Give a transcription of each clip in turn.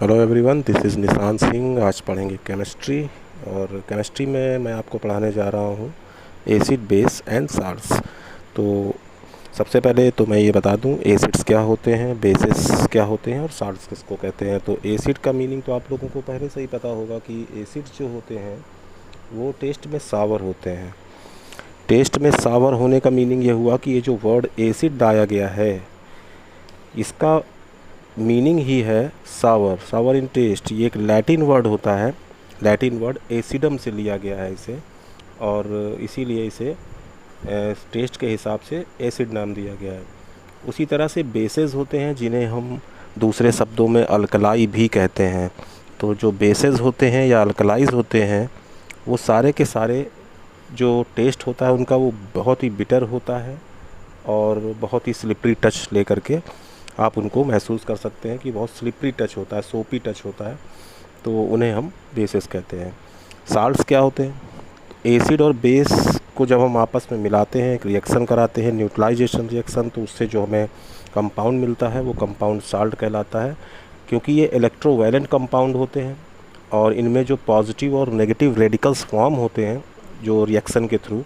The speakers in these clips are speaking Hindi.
हेलो एवरीवन, दिस इज़ निशान सिंह। आज पढ़ेंगे केमिस्ट्री। और केमिस्ट्री में मैं आपको पढ़ाने जा रहा हूँ एसिड, बेस एंड साल्ट्स। तो सबसे पहले तो मैं ये बता दूँ एसिड्स क्या होते हैं, बेसिस क्या होते हैं और साल्ट्स किसको कहते हैं। तो एसिड का मीनिंग तो आप लोगों को पहले से ही पता होगा कि एसिड्स जो होते हैं वो टेस्ट में सावर होते हैं। टेस्ट में सावर होने का मीनिंग ये हुआ कि ये जो वर्ड एसिड लाया गया है इसका मीनिंग ही है सावर, सावर इन टेस्ट। ये एक लैटिन वर्ड होता है, लैटिन वर्ड एसिडम से लिया गया है इसे, और इसीलिए इसे टेस्ट के हिसाब से एसिड नाम दिया गया है। उसी तरह से बेसेस होते हैं जिन्हें हम दूसरे शब्दों में अल्कलाई भी कहते हैं। तो जो बेसेस होते हैं या अल्कलाइज होते हैं वो सारे के सारे जो टेस्ट होता है उनका वो बहुत ही बिटर होता है और बहुत ही स्लिपरी टच लेकर के आप उनको महसूस कर सकते हैं कि बहुत स्लिपरी टच होता है, सोपी टच होता है, तो उन्हें हम बेसेस कहते हैं। साल्ट्स क्या होते हैं? एसिड और बेस को जब हम आपस में मिलाते हैं, एक रिएक्शन कराते हैं, न्यूट्रलाइजेशन रिएक्शन, तो उससे जो हमें कंपाउंड मिलता है वो कंपाउंड साल्ट कहलाता है। क्योंकि ये इलेक्ट्रोवैलेंट कंपाउंड होते हैं और इनमें जो पॉजिटिव और नेगेटिव रेडिकल्स फॉर्म होते हैं जो रिएक्शन के थ्रू,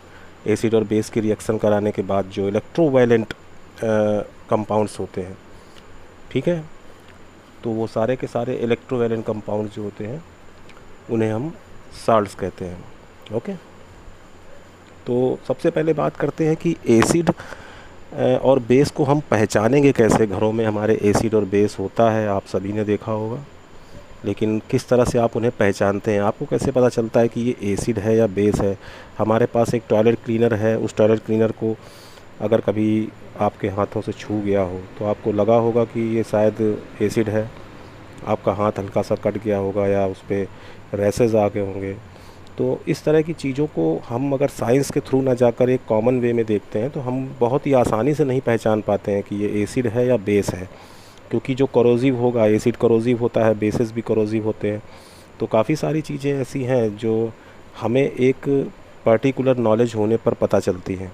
एसिड और बेस की रिएक्शन कराने के बाद जो इलेक्ट्रोवैलेंट कंपाउंड्स होते हैं, ठीक है, तो वो सारे के सारे इलेक्ट्रोवैलेंट कंपाउंड जो होते हैं उन्हें हम साल्ट्स कहते हैं। ओके, तो सबसे पहले बात करते हैं कि एसिड और बेस को हम पहचानेंगे कैसे। घरों में हमारे एसिड और बेस होता है, आप सभी ने देखा होगा, लेकिन किस तरह से आप उन्हें पहचानते हैं? आपको कैसे पता चलता है कि ये एसिड है या बेस है? हमारे पास एक टॉयलेट क्लीनर है, उस टॉयलेट क्लीनर को अगर कभी आपके हाथों से छू गया हो तो आपको लगा होगा कि ये शायद एसिड है। आपका हाथ हल्का सा कट गया होगा या उस पर रैसेस आ गए होंगे। तो इस तरह की चीज़ों को हम अगर साइंस के थ्रू ना जाकर एक कॉमन वे में देखते हैं तो हम बहुत ही आसानी से नहीं पहचान पाते हैं कि ये एसिड है या बेस है। क्योंकि जो करोजिव होगा, एसिड करोजिव होता है, बेसिस भी करोजिव होते हैं। तो काफ़ी सारी चीज़ें ऐसी हैं जो हमें एक पर्टिकुलर नॉलेज होने पर पता चलती हैं।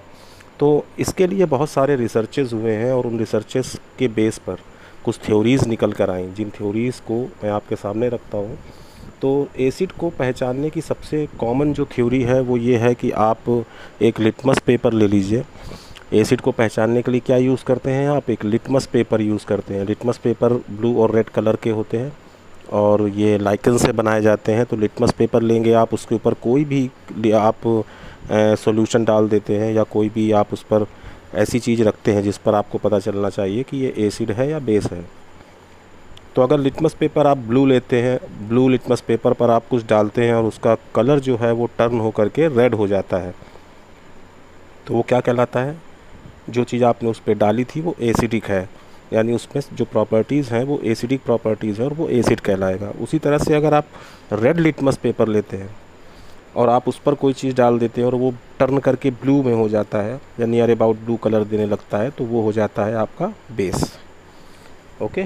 तो इसके लिए बहुत सारे रिसर्चेज़ हुए हैं और उन रिसर्चेस के बेस पर कुछ थ्योरीज़ निकल कर आईं, जिन थ्योरीज़ को मैं आपके सामने रखता हूँ। तो एसिड को पहचानने की सबसे कॉमन जो थ्योरी है वो ये है कि आप एक लिटमस पेपर ले लीजिए। एसिड को पहचानने के लिए क्या यूज़ करते हैं? आप एक लिटमस पेपर यूज़ करते हैं। लिटमस पेपर ब्लू और रेड कलर के होते हैं और ये लाइकन से बनाए जाते हैं। तो लिटमस पेपर लेंगे आप, उसके ऊपर कोई भी आप सॉल्यूशन डाल देते हैं या कोई भी आप उस पर ऐसी चीज़ रखते हैं जिस पर आपको पता चलना चाहिए कि ये एसिड है या बेस है। तो अगर लिटमस पेपर आप ब्लू लेते हैं, ब्लू लिटमस पेपर पर आप कुछ डालते हैं और उसका कलर जो है वो टर्न हो करके रेड हो जाता है, तो वो क्या कहलाता है? जो चीज़ आपने उस पर डाली थी वो एसिडिक है, यानी उसमें जो प्रॉपर्टीज़ हैं वो एसिडिक प्रॉपर्टीज़ है और वो एसिड कहलाएगा। उसी तरह से अगर आप रेड लिटमस पेपर लेते हैं और आप उस पर कोई चीज़ डाल देते हैं और वो टर्न करके ब्लू में हो जाता है, या नियर अबाउट ब्लू कलर देने लगता है, तो वो हो जाता है आपका बेस। ओके,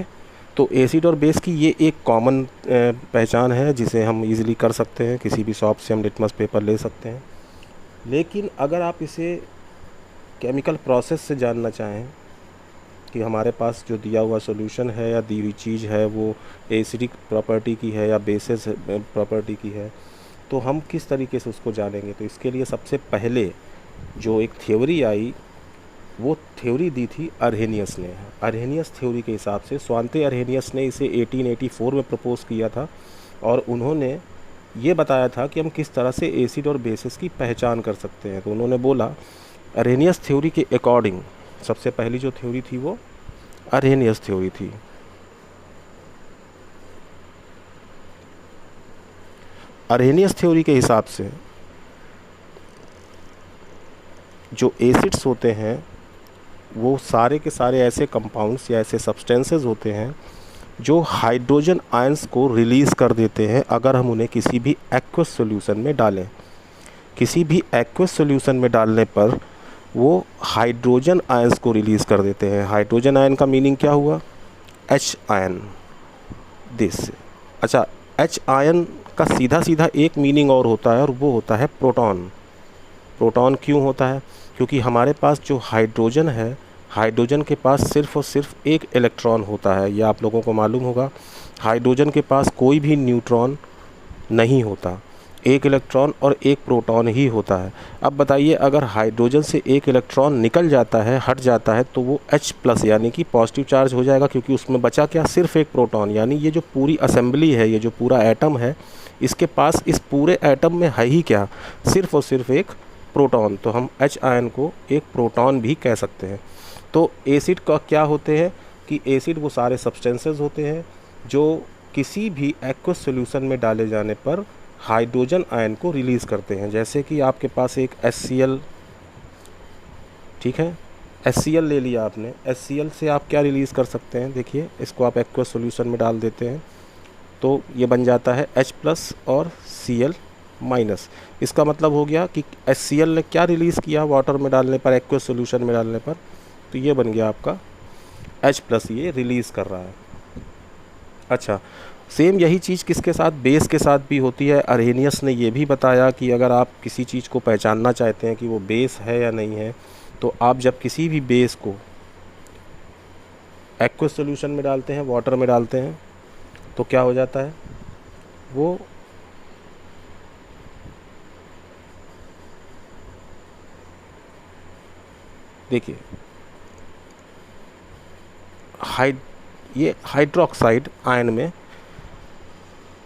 तो एसिड और बेस की ये एक कॉमन पहचान है जिसे हम इजीली कर सकते हैं। किसी भी शॉप से हम लिटमस पेपर ले सकते हैं। लेकिन अगर आप इसे केमिकल प्रोसेस से जानना चाहें कि हमारे पास जो दिया हुआ सॉल्यूशन है या दी हुई चीज़ है वो एसिडिक प्रॉपर्टी की है या बेसिस प्रॉपर्टी की है, तो हम किस तरीके से उसको जानेंगे? तो इसके लिए सबसे पहले जो एक थ्योरी आई वो थ्योरी दी थी अर्हेनियस ने। अर्हेनियस थ्योरी के हिसाब से स्वांते अर्हेनियस ने इसे 1884 में प्रपोज़ किया था और उन्होंने ये बताया था कि हम किस तरह से एसिड और बेसिस की पहचान कर सकते हैं। तो उन्होंने बोला अर्हेनियस थ्योरी के अकॉर्डिंग सबसे पहली जो थ्योरी थी वो अर्हेनियस थ्योरी थी। अर्हेनियस थ्योरी के हिसाब से जो एसिड्स होते हैं वो सारे के सारे ऐसे कंपाउंड्स या ऐसे सब्सटेंसेस होते हैं जो हाइड्रोजन आयंस को रिलीज़ कर देते हैं अगर हम उन्हें किसी भी एक्वस सॉल्यूशन में डालें। किसी भी एक्वस सॉल्यूशन में डालने पर वो हाइड्रोजन आयंस को रिलीज़ कर देते हैं। हाइड्रोजन आयन का मीनिंग क्या हुआ? H ion, this. अच्छा, H आयन का सीधा सीधा एक मीनिंग और होता है और वो होता है प्रोटॉन। प्रोटॉन क्यों होता है? क्योंकि हमारे पास जो हाइड्रोजन है, हाइड्रोजन के पास सिर्फ़ और सिर्फ एक इलेक्ट्रॉन होता है। यह आप लोगों को मालूम होगा हाइड्रोजन के पास कोई भी न्यूट्रॉन नहीं होता, एक इलेक्ट्रॉन और एक प्रोटॉन ही होता है। अब बताइए, अगर हाइड्रोजन से एक इलेक्ट्रॉन निकल जाता है, हट जाता है, तो वो H+ यानी कि पॉजिटिव चार्ज हो जाएगा, क्योंकि उसमें बचा क्या, सिर्फ एक प्रोटॉन। यानी ये जो पूरी असेंबली है, ये जो पूरा एटम है, इसके पास इस पूरे एटम में है ही क्या, सिर्फ और सिर्फ एक प्रोटॉन। तो हम H आयन को एक प्रोटॉन भी कह सकते हैं। तो एसिड का क्या होते हैं कि एसिड वो सारे सब्सटेंसेस होते हैं जो किसी भी एक्वस सॉल्यूशन में डाले जाने पर हाइड्रोजन आयन को रिलीज़ करते हैं। जैसे कि आपके पास एक HCl, ठीक है, HCl ले लिया आपने, HCl से आप क्या रिलीज़ कर सकते हैं, देखिए इसको आप एक्वस सॉल्यूशन में डाल देते हैं तो ये बन जाता है H+ और Cl-। इसका मतलब हो गया कि HCl ने क्या रिलीज़ किया वाटर में डालने पर, एक्वस सॉल्यूशन में डालने पर, तो ये बन गया आपका H+, ये रिलीज़ कर रहा है। अच्छा, सेम यही चीज़ किसके साथ, बेस के साथ भी होती है। अरहेनियस ने ये भी बताया कि अगर आप किसी चीज़ को पहचानना चाहते हैं कि वो बेस है या नहीं है, तो आप जब किसी भी बेस को एक्वस सॉल्यूशन में डालते हैं, वाटर में डालते हैं, तो क्या हो जाता है, वो देखिए ये हाइड्रोक्साइड आयन में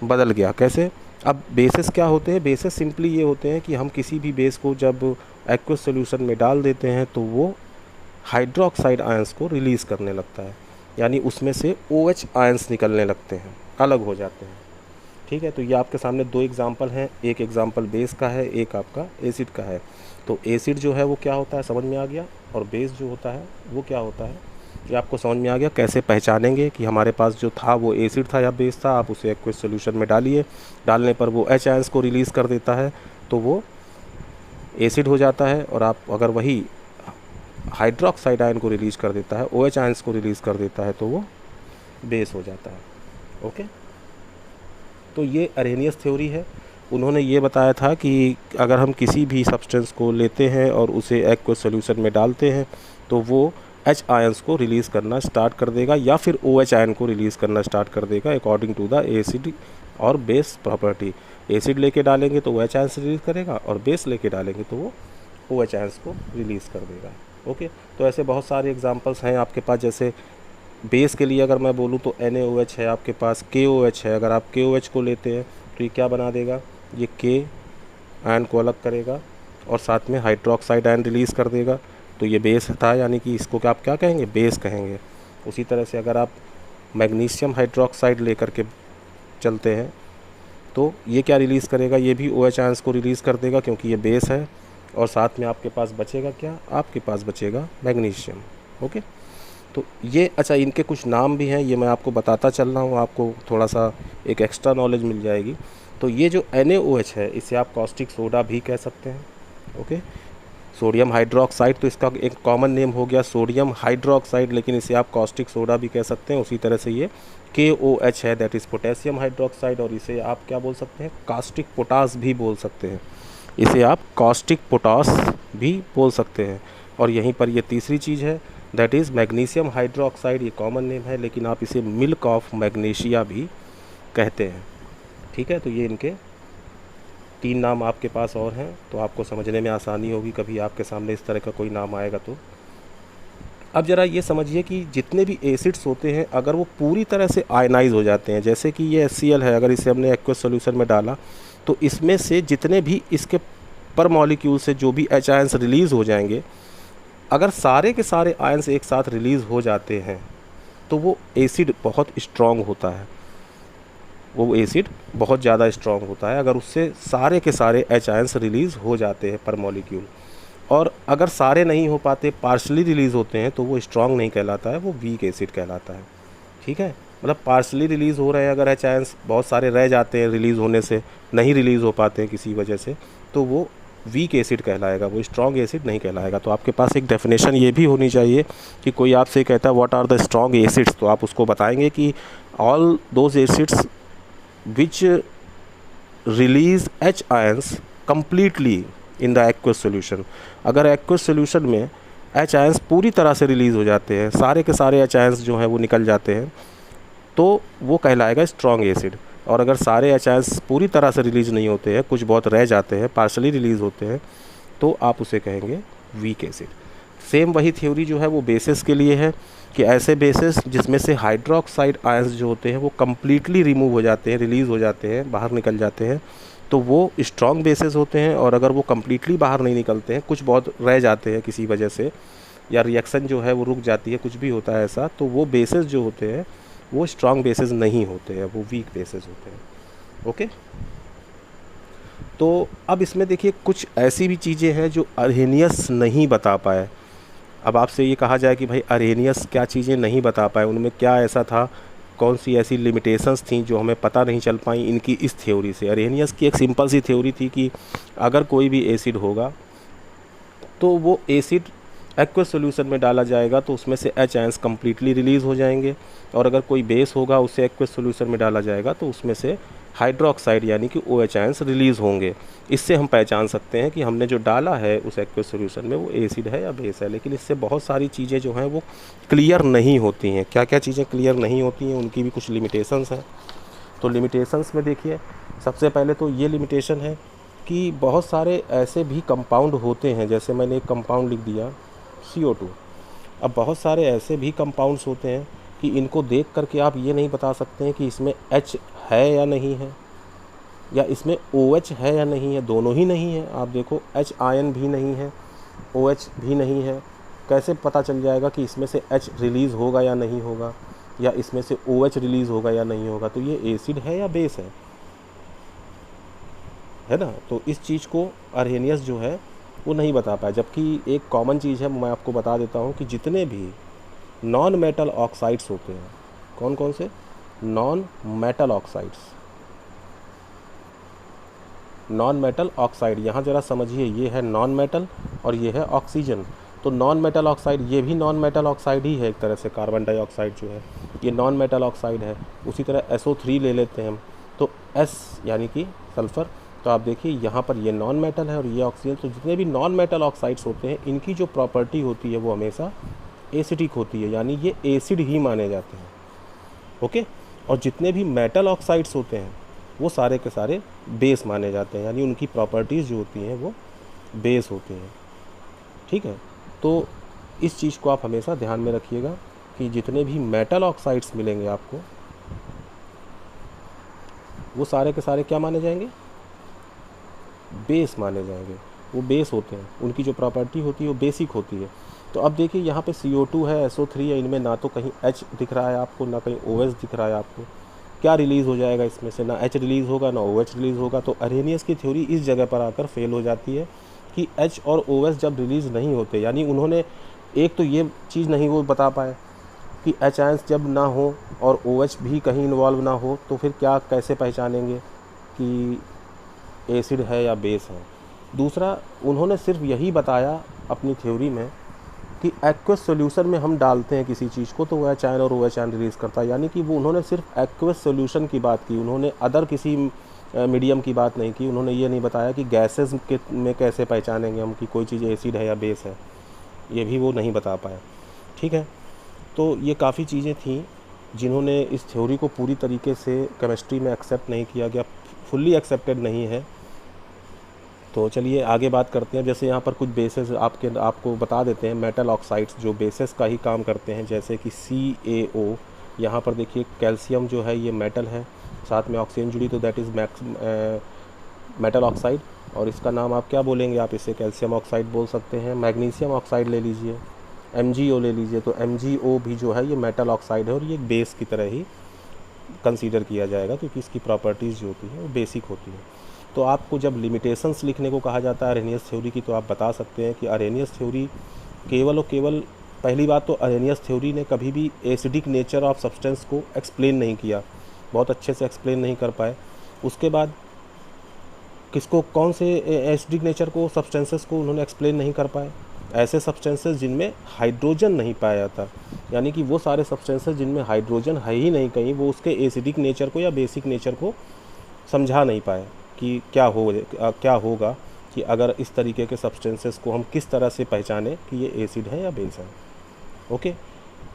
बदल गया। कैसे, अब बेसिस क्या होते हैं, बेसिस सिंपली ये होते हैं कि हम किसी भी बेस को जब एक्वस सॉल्यूशन में डाल देते हैं तो वो हाइड्रोक्साइड आयंस को रिलीज़ करने लगता है, यानी उसमें से OH आयंस निकलने लगते हैं, अलग हो जाते हैं। ठीक है, तो ये आपके सामने दो एग्जांपल हैं, एक एग्जांपल बेस का है, एक आपका एसिड का है। तो एसिड जो है वो क्या होता है, समझ में आ गया, और बेस जो होता है वो क्या होता है, ये आपको समझ में आ गया। कैसे पहचानेंगे कि हमारे पास जो था वो एसिड था या बेस था, आप उसे एक्वस सॉल्यूशन में डालिए, डालने पर वो H आयंस को रिलीज़ कर देता है तो वो एसिड हो जाता है, और आप अगर वही हाइड्रोक्साइड आयन को रिलीज़ कर देता है, OH आयंस को रिलीज़ कर देता है, तो वो बेस हो जाता है। ओके, तो ये अरहेनियस थ्योरी है। उन्होंने ये बताया था कि अगर हम किसी भी सब्सटेंस को लेते हैं और उसे एक्वस सॉल्यूशन में डालते हैं तो वो H आयंस को रिलीज़ करना स्टार्ट कर देगा, या फिर OH आयन को रिलीज़ करना स्टार्ट कर देगा, अकॉर्डिंग टू द एसिड और बेस प्रॉपर्टी। एसिड लेके डालेंगे तो वो H आयंस रिलीज़ करेगा, और बेस लेके डालेंगे तो वो OH आयंस को रिलीज़ कर देगा। ओके, तो ऐसे बहुत सारे एग्जांपल्स हैं आपके पास। जैसे बेस के लिए अगर मैं बोलूँ तो NaOH है आपके पास, KOH है। अगर आप KOH को लेते हैं तो ये क्या बना देगा, ये K आयन को अलग करेगा और साथ में हाइड्रोक्साइड आयन रिलीज़ कर देगा, तो ये बेस था, यानी कि इसको आप क्या कहेंगे, बेस कहेंगे। उसी तरह से अगर आप मैग्नीशियम हाइड्रोक्साइड लेकर के चलते हैं तो ये क्या रिलीज़ करेगा, ये भी OH आयंस को रिलीज़ कर देगा, क्योंकि ये बेस है, और साथ में आपके पास बचेगा क्या, आपके पास बचेगा मैग्नीशियम। ओके, तो ये, अच्छा, इनके कुछ नाम भी हैं, ये मैं आपको बताता चल रहा हूँ, आपको थोड़ा सा एक एक्स्ट्रा नॉलेज मिल जाएगी। तो ये जो NaOH है, इसे आप कॉस्टिक सोडा भी कह सकते हैं। ओके, सोडियम हाइड्रोक्साइड, तो इसका एक कॉमन नेम हो गया सोडियम हाइड्रोक्साइड, लेकिन इसे आप कॉस्टिक सोडा भी कह सकते हैं। उसी तरह से ये KOH है, दैट इज़ पोटेशियम हाइड्रोक्साइड, और इसे आप क्या बोल सकते हैं, कास्टिक पोटास भी बोल सकते हैं। इसे आप कास्टिक पोटास भी बोल सकते हैं। और यहीं पर ये तीसरी चीज़ है, दैट इज़ मैग्नीशियम हाइड्रोक्साइड, ये कॉमन नेम है, लेकिन आप इसे मिल्क ऑफ मैग्नीशिया भी कहते हैं। ठीक है, तो ये इनके 3 नाम आपके पास और हैं, तो आपको समझने में आसानी होगी कभी आपके सामने इस तरह का कोई नाम आएगा तो। अब ज़रा ये समझिए कि जितने भी एसिड्स होते हैं, अगर वो पूरी तरह से आयनाइज हो जाते हैं, जैसे कि ये HCl है, अगर इसे हमने एक्वस सॉल्यूशन में डाला तो इसमें से जितने भी इसके पर मॉलिक्यूल से जो भी H आयंस रिलीज़ हो जाएंगे, अगर सारे के सारे आयंस एक साथ रिलीज़ हो जाते हैं तो वो एसिड बहुत स्ट्रॉन्ग होता है, वो एसिड बहुत ज़्यादा स्ट्रॉन्ग होता है अगर उससे सारे के सारे H आयंस रिलीज़ हो जाते हैं पर मॉलिक्यूल। और अगर सारे नहीं हो पाते, पार्शली रिलीज़ होते हैं, तो वो स्ट्रॉन्ग नहीं कहलाता है, वो वीक एसिड कहलाता है। ठीक है, मतलब पार्शली रिलीज़ हो रहे हैं अगर H आयंस, बहुत सारे रह जाते हैं रिलीज़ होने से, नहीं रिलीज़ हो पाते हैं किसी वजह से, तो वो वीक एसिड कहलाएगा, वो स्ट्रॉन्ग एसिड नहीं कहलाएगा। तो आपके पास एक डेफिनेशन ये भी होनी चाहिए कि कोई आपसे कहता है what are the strong acids, तो आप उसको बताएंगे कि all those acids which release H ions completely in the aqueous solution. अगर एक्वस सोल्यूशन में H आयंस पूरी तरह से रिलीज़ हो जाते हैं, सारे के सारे H आयंस जो हैं वो निकल जाते हैं, तो वो कहलाएगा स्ट्रॉन्ग एसिड। और अगर सारे एच आयंस पूरी तरह से रिलीज़ नहीं होते हैं, कुछ बहुत रह जाते हैं, पार्शली रिलीज़ होते हैं, तो आप उसे कहेंगे वीक एसिड। सेम वही थ्योरी जो है वो बेसिस के लिए है कि ऐसे बेसिस जिसमें से हाइड्रोक्साइड आयंस जो होते हैं वो कम्प्लीटली रिमूव हो जाते हैं, रिलीज़ हो जाते हैं, बाहर निकल जाते हैं, तो वो स्ट्रॉन्ग बेसिस होते हैं। और अगर वो कम्प्लीटली बाहर नहीं निकलते हैं, कुछ बहुत रह जाते हैं किसी वजह से, या रिएक्शन जो है वो रुक जाती है, कुछ भी होता है ऐसा, तो वो बेसिस जो होते हैं वो स्ट्रॉन्ग बेसिस नहीं होते हैं, वो वीक बेसिस होते हैं। ओके, तो अब इसमें देखिए कुछ ऐसी भी चीज़ें हैं जो अर्हेनियस नहीं बता पाए। अब आपसे ये कहा जाए कि भाई अर्हेनियस क्या चीज़ें नहीं बता पाए, उनमें क्या ऐसा था, कौन सी ऐसी लिमिटेशंस थी जो हमें पता नहीं चल पाई इनकी इस थ्योरी से। अर्हेनियस की एक सिंपल सी थ्योरी थी कि अगर कोई भी एसिड होगा तो वो एसिड एक्वस सॉल्यूशन में डाला जाएगा तो उसमें से एच आयंस कम्प्लीटली रिलीज़ हो जाएंगे, और अगर कोई बेस होगा उसे एक्वस सॉल्यूशन में डाला जाएगा तो उसमें से हाइड्रोक्साइड यानी कि ओ एच आयंस रिलीज़ होंगे। इससे हम पहचान सकते हैं कि हमने जो डाला है उस एक्वस सॉल्यूशन में वो एसिड है या बेस है। लेकिन इससे बहुत सारी चीज़ें जो हैं वो क्लियर नहीं होती हैं। क्या क्या चीज़ें क्लियर नहीं होती हैं, उनकी भी कुछ लिमिटेशंस हैं। तो लिमिटेशंस में देखिए, सबसे पहले तो ये लिमिटेशन है कि बहुत सारे ऐसे भी कंपाउंड होते हैं, जैसे मैंने एक कंपाउंड लिख दिया CO2। अब बहुत सारे ऐसे भी कंपाउंड्स होते हैं कि इनको देख करके आप ये नहीं बता सकते हैं कि इसमें H है या नहीं है, या इसमें OH है या नहीं है। दोनों ही नहीं है। आप देखो H आयन भी नहीं है, OH भी नहीं है, कैसे पता चल जाएगा कि इसमें से H रिलीज़ होगा या नहीं होगा, या इसमें से OH रिलीज़ होगा या नहीं होगा। तो ये एसिड है या बेस है ना। तो इस चीज़ को अर्हेनियस जो है वो नहीं बता पाया। जबकि एक कॉमन चीज़ है, मैं आपको बता देता हूँ कि जितने भी नॉन मेटल ऑक्साइड्स होते हैं, कौन कौन से non metal oxides, non metal oxide, यहाँ ज़रा समझिए, ये है नॉन मेटल और ये है ऑक्सीजन। तो नॉन मेटल ऑक्साइड, ये भी नॉन मेटल ऑक्साइड ही है एक तरह से। कार्बन डाइऑक्साइड जो है ये नॉन मेटल ऑक्साइड है। उसी तरह SO3 ले लेते हैं हम, तो S यानी कि सल्फ़र। तो आप देखिए यहाँ पर ये नॉन मेटल है और ये ऑक्सीजन। तो जितने भी नॉन मेटल ऑक्साइड्स होते हैं इनकी जो प्रॉपर्टी होती है वो हमेशा एसिडिक होती है, यानी ये एसिड ही माने जाते हैं। ओके, और जितने भी मेटल ऑक्साइड्स होते हैं वो सारे के सारे बेस माने जाते हैं, यानी उनकी प्रॉपर्टीज़ जो होती हैं वो बेस होती हैं। ठीक है, तो इस चीज़ को आप हमेशा ध्यान में रखिएगा कि जितने भी मेटल ऑक्साइड्स मिलेंगे आपको वो सारे के सारे क्या माने जाएंगे, बेस माने जाएंगे। वो बेस होते हैं, उनकी जो प्रॉपर्टी होती है वो बेसिक होती है। तो अब देखिए यहाँ पे CO2 है, SO3 है, इनमें ना तो कहीं H दिख रहा है आपको, ना कहीं OH दिख रहा है आपको। क्या रिलीज़ हो जाएगा इसमें से, ना H रिलीज़ होगा ना OH रिलीज़ होगा। तो अर्हेनियस की थ्योरी इस जगह पर आकर फेल हो जाती है कि H और OH जब रिलीज़ नहीं होते, यानी उन्होंने एक तो ये चीज़ नहीं वो बता पाए कि H आयंस जब ना हो और OH भी कहीं इन्वॉल्व ना हो, तो फिर क्या कैसे पहचानेंगे कि एसिड है या बेस है। दूसरा, उन्होंने सिर्फ यही बताया अपनी थ्योरी में कि एक्वस सॉल्यूशन में हम डालते हैं किसी चीज़ को तो वह H आयन और OH आयन रिलीज़ करता है, यानी कि वो उन्होंने सिर्फ एक्वस सॉल्यूशन की बात की, उन्होंने अदर किसी मीडियम की बात नहीं की। उन्होंने ये नहीं बताया कि गैसेस के में कैसे पहचानेंगे हम कि कोई चीज़ एसिड है या बेस है, ये भी वो नहीं बता पाया। ठीक है, तो ये काफ़ी चीज़ें थी जिन्होंने इस थ्योरी को पूरी तरीके से केमिस्ट्री में एक्सेप्ट नहीं किया गया, फुल्ली एक्सेप्टेड नहीं है। तो चलिए आगे बात करते हैं। जैसे यहाँ पर कुछ बेसेस आपको बता देते हैं, मेटल ऑक्साइड्स जो बेसेस का ही काम करते हैं, जैसे कि CaO। यहाँ पर देखिए कैल्शियम जो है ये मेटल है, साथ में ऑक्सीजन जुड़ी, तो दैट इज़ मेटल ऑक्साइड। और इसका नाम आप क्या बोलेंगे, आप इसे कैल्शियम ऑक्साइड बोल सकते हैं। मैग्नीशियम ऑक्साइड ले लीजिए, MgO ले लीजिए, तो MgO भी जो है ये मेटल ऑक्साइड है और ये बेस की तरह ही कंसीडर किया जाएगा, क्योंकि इसकी प्रॉपर्टीज़ जो होती है वो बेसिक होती है। तो आपको जब लिमिटेशंस लिखने को कहा जाता है अर्हेनियस थ्योरी की, तो आप बता सकते हैं कि अर्हेनियस थ्योरी केवल और केवल, पहली बात तो अर्हेनियस थ्योरी ने कभी भी एसिडिक नेचर ऑफ सब्सटेंस को एक्सप्लेन नहीं किया, बहुत अच्छे से एक्सप्लेन नहीं कर पाए। उसके बाद किसको, कौन से एसिडिक नेचर को, सब्सटेंसेस को उन्होंने एक्सप्लेन नहीं कर पाए, ऐसे सब्सटेंसेस जिनमें हाइड्रोजन नहीं पाया जाता, यानी कि वो सारे सब्सटेंसेस जिनमें हाइड्रोजन है ही नहीं कहीं, वो उसके एसिडिक नेचर को या बेसिक नेचर को समझा नहीं पाए कि क्या होगा कि अगर इस तरीके के सब्सटेंसेस को हम किस तरह से पहचानें कि ये एसिड है या बेस है। ओके,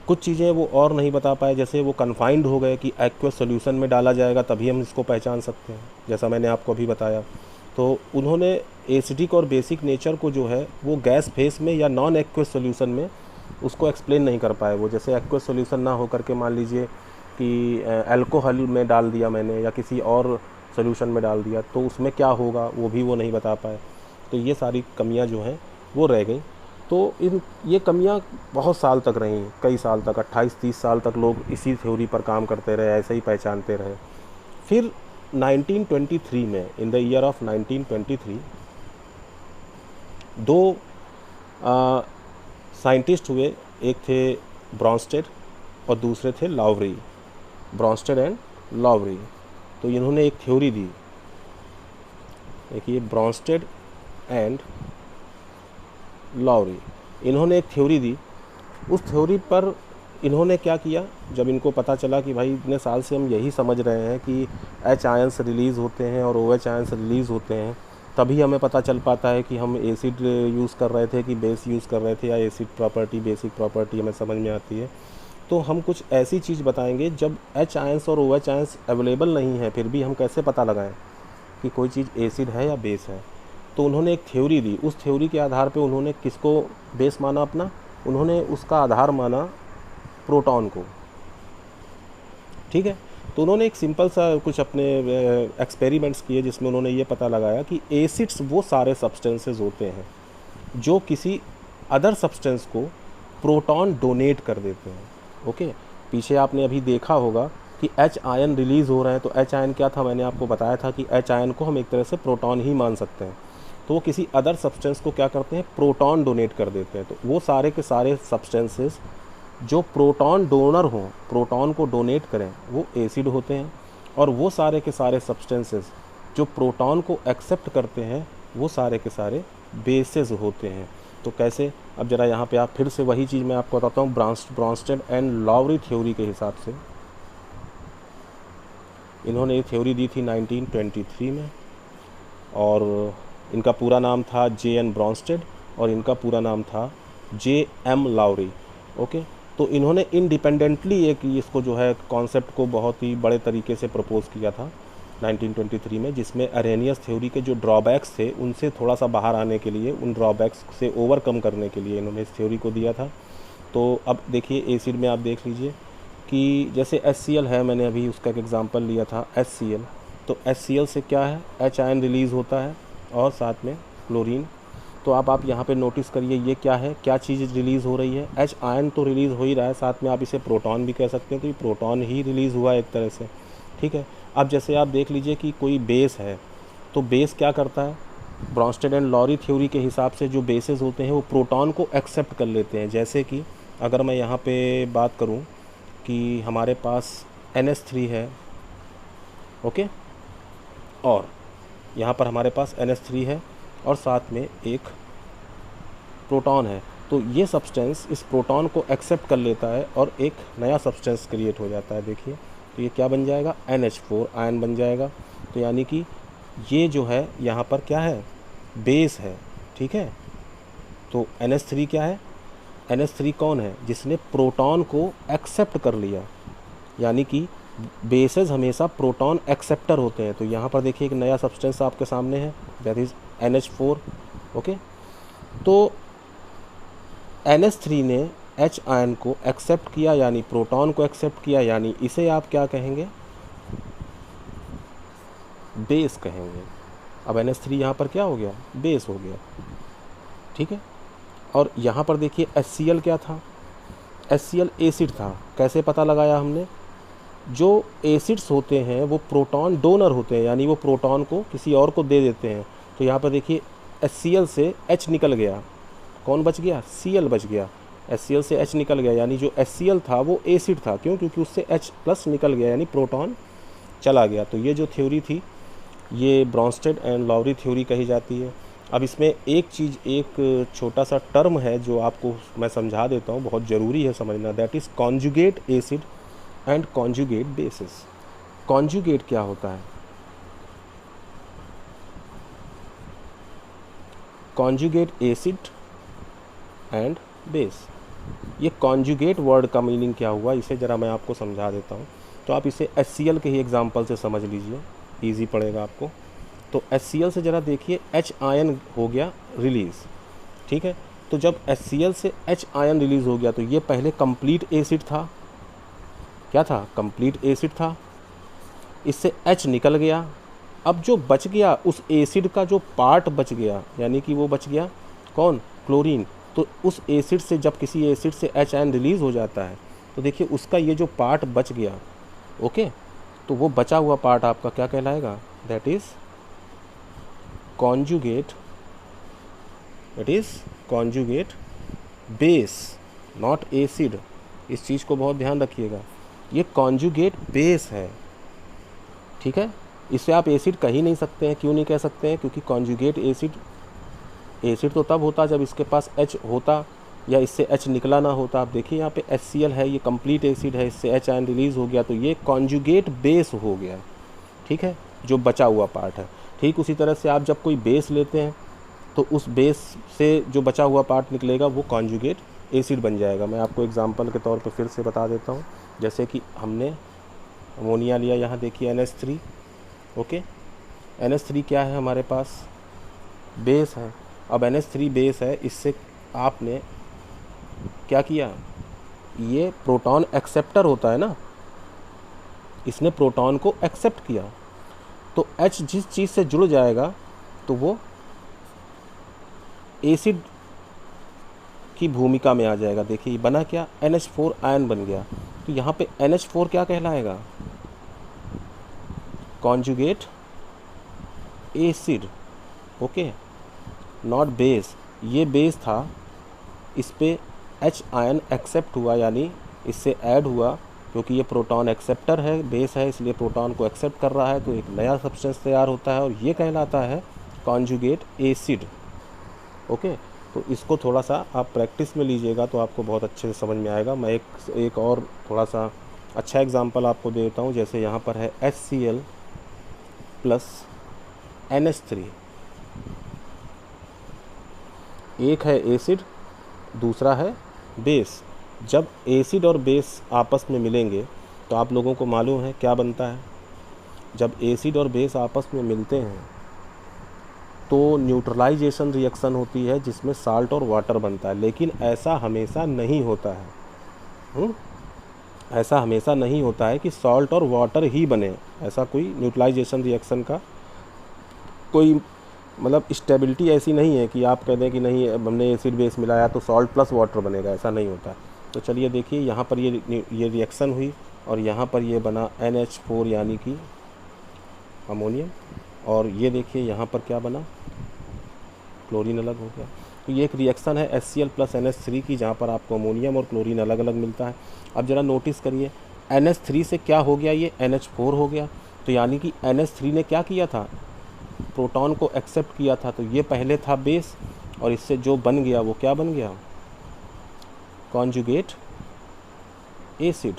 कुछ चीज़ें वो और नहीं बता पाए, जैसे वो कन्फाइंड हो गए कि एक्वस सॉल्यूशन में डाला जाएगा तभी हम इसको पहचान सकते हैं, जैसा मैंने आपको अभी बताया। तो उन्होंने एसिडिक और बेसिक नेचर को जो है वो गैस फेस में या नॉन एक्वस सॉल्यूशन में उसको एक्सप्लेन नहीं कर पाए वो। जैसे एक्वस सॉल्यूशन ना हो करके मान लीजिए कि अल्कोहल में डाल दिया मैंने या किसी और सॉल्यूशन में डाल दिया तो उसमें क्या होगा वो नहीं बता पाए। तो ये सारी कमियां जो हैं वो रह गई। तो ये कमियां बहुत साल तक रहीं, कई साल तक, 28-30 साल तक लोग इसी थ्योरी पर काम करते रहे, ऐसे ही पहचानते रहे। फिर 1923 में, इन द ईयर ऑफ 1923, दो साइंटिस्ट हुए, एक थे ब्रॉन्स्टेड और दूसरे थे लाउवरी, ब्रॉन्स्टेड एंड लाउवरी। तो इन्होंने एक थ्योरी दी, देखिए ब्रॉन्स्टेड एंड लाउवरी, इन्होंने एक थ्योरी दी। उस थ्योरी पर इन्होंने क्या किया, जब इनको पता चला कि भाई इतने साल से हम यही समझ रहे हैं कि एच आयंस रिलीज़ होते हैं और ओ एच आयंस रिलीज़ होते हैं, तभी हमें पता चल पाता है कि हम एसिड यूज़ कर रहे थे कि बेस यूज़ कर रहे थे, या एसिड प्रॉपर्टी बेसिक प्रॉपर्टी हमें समझ में आती है। तो हम कुछ ऐसी चीज़ बताएंगे जब एच आयंस और ओ एच आयंस अवेलेबल नहीं है फिर भी हम कैसे पता लगाएं कि कोई चीज़ एसिड है या बेस है। तो उन्होंने एक थ्योरी दी, उस थ्योरी के आधार पे उन्होंने किसको बेस माना अपना, उन्होंने उसका आधार माना प्रोटॉन को। ठीक है, तो उन्होंने एक सिंपल सा कुछ अपने एक्सपेरिमेंट्स किए जिसमें उन्होंने ये पता लगाया कि एसिड्स वो सारे सब्सटेंसेस होते हैं जो किसी अदर सब्सटेंस को प्रोटॉन डोनेट कर देते हैं। ओके, पीछे आपने अभी देखा होगा कि एच आयन रिलीज़ हो रहे हैं, तो एच आयन क्या था, मैंने आपको बताया था कि एच आयन को हम एक तरह से प्रोटॉन ही मान सकते हैं। तो वो किसी अदर सब्सटेंस को क्या करते हैं, प्रोटॉन डोनेट कर देते हैं। तो वो सारे के सारे सब्सटेंसेस जो प्रोटॉन डोनर हों, प्रोटॉन को डोनेट करें, वो एसिड होते हैं। और वो सारे के सारे सब्सटेंसेस जो प्रोटॉन को एक्सेप्ट करते हैं, वो सारे के सारे बेसेस होते हैं। तो कैसे, अब ज़रा यहाँ पे आप फिर से वही चीज़ मैं आपको बताता हूँ। ब्रॉन्स्टेड एंड लाउवरी थ्योरी के हिसाब से इन्होंने ये थ्योरी दी थी 1923 में, और इनका पूरा नाम था J.N. ब्रॉन्स्टेड और इनका पूरा नाम था J.M. लाउवरी। ओके, तो इन्होंने इंडिपेंडेंटली एक इसको जो है कॉन्सेप्ट को बहुत ही बड़े तरीके से प्रपोज किया था 1923 में, जिसमें अरेनियस थ्योरी के जो ड्रॉबैक्स थे उनसे थोड़ा सा बाहर आने के लिए, उन ड्रॉबैक्स से ओवरकम करने के लिए इन्होंने इस थ्योरी को दिया था। तो अब देखिए एसिड में आप देख लीजिए कि जैसे HCl है, मैंने अभी उसका एक एग्जांपल लिया था HCl। तो HCl से क्या है, एच आयन रिलीज़ होता है और साथ में क्लोरीन। तो आप यहाँ पे नोटिस करिए ये क्या है, क्या चीज़ रिलीज़ हो रही है, एच आयन तो रिलीज़ हो ही रहा है, साथ में आप इसे प्रोटॉन भी कह सकते हैं, तो ये प्रोटॉन ही रिलीज़ हुआ एक तरह से। ठीक है, अब जैसे आप देख लीजिए कि कोई बेस है, तो बेस क्या करता है, ब्रॉन्स्टेड एंड लाउवरी थ्योरी के हिसाब से जो बेसेस होते हैं वो प्रोटॉन को एक्सेप्ट कर लेते हैं। जैसे कि अगर मैं यहाँ पे बात करूँ कि हमारे पास NH3 है, ओके, और यहाँ पर हमारे पास NH3 है और साथ में एक प्रोटॉन है, तो ये सब्सटेंस इस प्रोटॉन को एक्सेप्ट कर लेता है और एक नया सब्सटेंस क्रिएट हो जाता है। देखिए, तो ये क्या बन जाएगा, NH4 आयन बन जाएगा। तो यानी कि ये जो है यहाँ पर क्या है, बेस है। ठीक है, तो NH3 क्या है, NH3 कौन है, जिसने प्रोटॉन को एक्सेप्ट कर लिया, यानी कि बेसेस हमेशा प्रोटॉन एक्सेप्टर होते हैं। तो यहाँ पर देखिए एक नया सब्सटेंस आपके सामने है, दैट इज़ NH4। ओके, तो NH3 ने H आयन को एक्सेप्ट किया, यानी प्रोटॉन को एक्सेप्ट किया, यानी इसे आप क्या कहेंगे, बेस कहेंगे। अब NH3 यहाँ पर क्या हो गया, बेस हो गया। ठीक है, और यहाँ पर देखिए HCl क्या था, HCl एसिड था। कैसे पता लगाया हमने, जो एसिड्स होते हैं वो प्रोटॉन डोनर होते हैं, यानी वो प्रोटॉन को किसी और को दे देते हैं। तो यहाँ पर देखिए HCl से H निकल गया, कौन बच गया, Cl बच गया। HCl से H निकल गया, यानी जो HCl था वो एसिड था, क्यों, क्योंकि उससे H+ निकल गया, यानी प्रोटॉन चला गया। तो ये जो थ्योरी थी ये ब्रॉन्स्टेड एंड लाउवरी थ्योरी कही जाती है। अब इसमें एक चीज़, एक छोटा सा टर्म है जो आपको मैं समझा देता हूँ, बहुत ज़रूरी है समझना, that is conjugate acid and conjugate basis. Conjugate क्या होता है, कॉन्जुगेट एसिड एंड बेस। ये कॉन्जुगेट वर्ड का मीनिंग क्या हुआ, इसे ज़रा मैं आपको समझा देता हूँ। तो आप इसे HCl के ही एग्जांपल से समझ लीजिए, इजी पड़ेगा आपको। तो HCl से ज़रा देखिए, H आयन हो गया रिलीज़, ठीक है। तो जब HCl से H आयन रिलीज़ हो गया तो ये पहले कंप्लीट एसिड था, क्या था, कंप्लीट एसिड था। इससे H निकल गया, अब जो बच गया उस एसिड का जो पार्ट बच गया, यानी कि वो बच गया कौन, क्लोरीन। तो उस एसिड से जब किसी एसिड से H आयन रिलीज़ हो जाता है तो देखिए उसका ये जो पार्ट बच गया, ओके, तो वो बचा हुआ पार्ट आपका क्या कहलाएगा, that is conjugate, that is conjugate base, not acid. इस चीज़ को बहुत ध्यान रखिएगा, ये कॉन्जुगेट बेस है, ठीक है। इससे आप एसिड कह ही नहीं सकते हैं। क्यों नहीं कह सकते हैं, क्योंकि कॉन्जुगेट एसिड, एसिड तो तब होता जब इसके पास H होता या इससे H निकला ना होता। आप देखिए यहाँ पे HCl है, ये कंप्लीट एसिड है, इससे H आयन रिलीज़ हो गया तो ये कॉन्जुगेट बेस हो गया, ठीक है, जो बचा हुआ पार्ट है। ठीक उसी तरह से आप जब कोई बेस लेते हैं तो उस बेस से जो बचा हुआ पार्ट निकलेगा वो कॉन्जुगेट एसिड बन जाएगा। मैं आपको एग्जांपल के तौर पे फिर से बता देता हूँ। जैसे कि हमने अमोनिया लिया, यहाँ देखिए NH3, ओके, NH3 क्या है हमारे पास, बेस है। अब NH3 बेस है, इससे आपने क्या किया, ये प्रोटॉन एक्सेप्टर होता है ना, इसने प्रोटॉन को एक्सेप्ट किया। तो H जिस चीज़ से जुड़ जाएगा तो वो एसिड की भूमिका में आ जाएगा। देखिए बना क्या, NH4 आयन बन गया। तो यहाँ पे NH4 क्या कहलाएगा, conjugate acid, okay, not base. ये बेस था, इस पे H आयन एक्सेप्ट हुआ, यानी इससे ऐड हुआ, क्योंकि ये प्रोटॉन एक्सेप्टर है, बेस है, इसलिए प्रोटॉन को एक्सेप्ट कर रहा है, तो एक नया सब्सटेंस तैयार होता है और ये कहलाता है कॉन्जुगेट एसिड, ओके। तो इसको थोड़ा सा आप प्रैक्टिस में लीजिएगा तो आपको बहुत अच्छे से समझ में आएगा। मैं एक और थोड़ा सा अच्छा एग्जांपल आपको देता हूँ। जैसे यहाँ पर है HCl प्लस NH3, एक है एसिड, दूसरा है बेस। जब एसिड और बेस आपस में मिलेंगे तो आप लोगों को मालूम है क्या बनता है, जब एसिड और बेस आपस में मिलते हैं तो न्यूट्रलाइजेशन रिएक्शन होती है जिसमें साल्ट और वाटर बनता है। लेकिन ऐसा हमेशा नहीं होता है, ऐसा हमेशा नहीं होता है कि सॉल्ट और वाटर ही बने। ऐसा कोई न्यूट्रलाइजेशन रिएक्शन का कोई मतलब स्टेबिलिटी ऐसी नहीं है कि आप कह दें कि नहीं हमने एसिड बेस मिलाया तो सॉल्ट प्लस वाटर बनेगा, ऐसा नहीं होता। तो चलिए देखिए, यहाँ पर ये रिएक्शन हुई और यहाँ पर ये बना NH4 यानी कि अमोनियम, और ये देखिए यहाँ पर क्या बना, क्लोरीन अलग हो गया। तो ये एक रिएक्शन है HCl प्लस NH3 की, जहाँ पर आपको अमोनियम और क्लोरीन अलग अलग मिलता है। अब ज़रा नोटिस करिए, NH3 से क्या हो गया, ये NH4 हो गया। तो यानी कि NH3 ने क्या किया था, प्रोटॉन को एक्सेप्ट किया था। तो ये पहले था बेस और इससे जो बन गया वो क्या बन गया, कॉन्जुगेट एसिड।